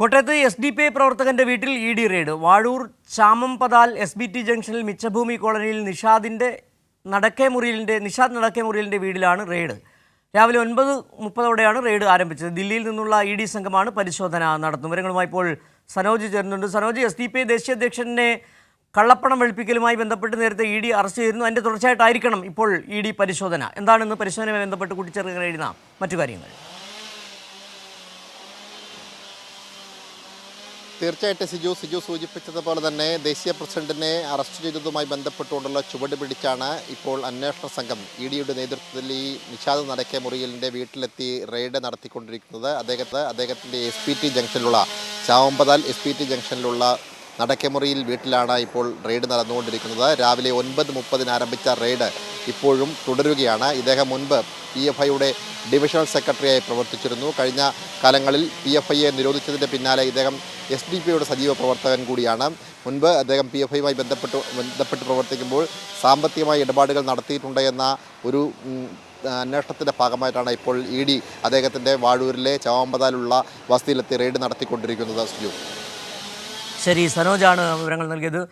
കോട്ടയത്ത് എസ്.ഡി.പി.ഐ പ്രവർത്തകന്റെ വീട്ടിൽ ED. Raid. Vazhoor Chamampathal എസ്.ബി.ടി ജംഗ്ഷനിൽ മിച്ചഭൂമി കോളനിയിൽ നിഷാദ് നടക്കേമുറിയിലിന്റെ വീട്ടിലാണ് റെയ്ഡ്. രാവിലെ 9:30ഓടെയാണ് റെയ്ഡ് ആരംഭിച്ചത്. ദില്ലിയിൽ നിന്നുള്ള ഇ.ഡി. സംഘമാണ് പരിശോധന നടത്തുന്നത്. വിവരങ്ങളുമായി ഇപ്പോൾ സനോജ് ചേർന്നുണ്ട്. സനോജ്, എസ്.ഡി.പി.ഐ ദേശീയ അധ്യക്ഷനെ കള്ളപ്പണം വെളുപ്പിക്കലുമായി ബന്ധപ്പെട്ട് നേരത്തെ ഇ.ഡി. അറസ്റ്റ് ചെയ്തിരുന്നു. അതിന്റെ തുടർച്ചയായിട്ടായിരിക്കണം ഇപ്പോൾ ഇ.ഡി. പരിശോധന. എന്താണെന്ന് പരിശോധനയുമായി ബന്ധപ്പെട്ട് കൂട്ടിച്ചേർക്കാൻ കഴിയുന്ന മറ്റു കാര്യങ്ങൾ? തീർച്ചയായിട്ടും സിജു സൂചിപ്പിച്ചതുപോലെ തന്നെ ദേശീയ പ്രസിഡന്റിനെ അറസ്റ്റ് ചെയ്തതുമായി ബന്ധപ്പെട്ടുകൊണ്ടുള്ള ചുവട് പിടിച്ചാണ് ഇപ്പോൾ അന്വേഷണ സംഘം ഇ.ഡിയുടെ നേതൃത്വത്തിൽ ഈ നിഷാദ് നടക്കേമുറിയിലിൻ്റെ വീട്ടിലെത്തി റെയ്ഡ് നടത്തിക്കൊണ്ടിരിക്കുന്നത്. അദ്ദേഹത്തിൻ്റെ എസ്.പി.ടി ജംഗ്ഷനിലുള്ള ചാവമ്പതാൽ എസ്.പി.ടി ജംഗ്ഷനിലുള്ള നടക്കേമുറിയിൽ വീട്ടിലാണ് ഇപ്പോൾ റെയ്ഡ് നടന്നുകൊണ്ടിരിക്കുന്നത്. രാവിലെ 9:30 ആരംഭിച്ച റെയ്ഡ് ഇപ്പോഴും തുടരുകയാണ്. ഇദ്ദേഹം മുൻപ് PFIയുടെ ഡിവിഷണൽ സെക്രട്ടറിയായി പ്രവർത്തിച്ചിരുന്നു. കഴിഞ്ഞ കാലങ്ങളിൽ PFIയെ നിരോധിച്ചതിൻ്റെ പിന്നാലെ ഇദ്ദേഹം എസ്.ഡി.പി.ഐയുടെ സജീവ പ്രവർത്തകൻ കൂടിയാണ്. മുൻപ് അദ്ദേഹം PFIയുമായി ബന്ധപ്പെട്ട് പ്രവർത്തിക്കുമ്പോൾ സാമ്പത്തികമായ ഇടപാടുകൾ നടത്തിയിട്ടുണ്ട് എന്ന ഒരു അന്വേഷണത്തിൻ്റെ ഭാഗമായിട്ടാണ് ഇപ്പോൾ ഇ.ഡി. അദ്ദേഹത്തിൻ്റെ വാഴൂരിലെ ചാവമ്പതാലുള്ള വസതിയിലെത്തി റെയ്ഡ് നടത്തിക്കൊണ്ടിരിക്കുന്നത്. ശരി, സനോജാണ് വിവരങ്ങൾ നൽകിയത്.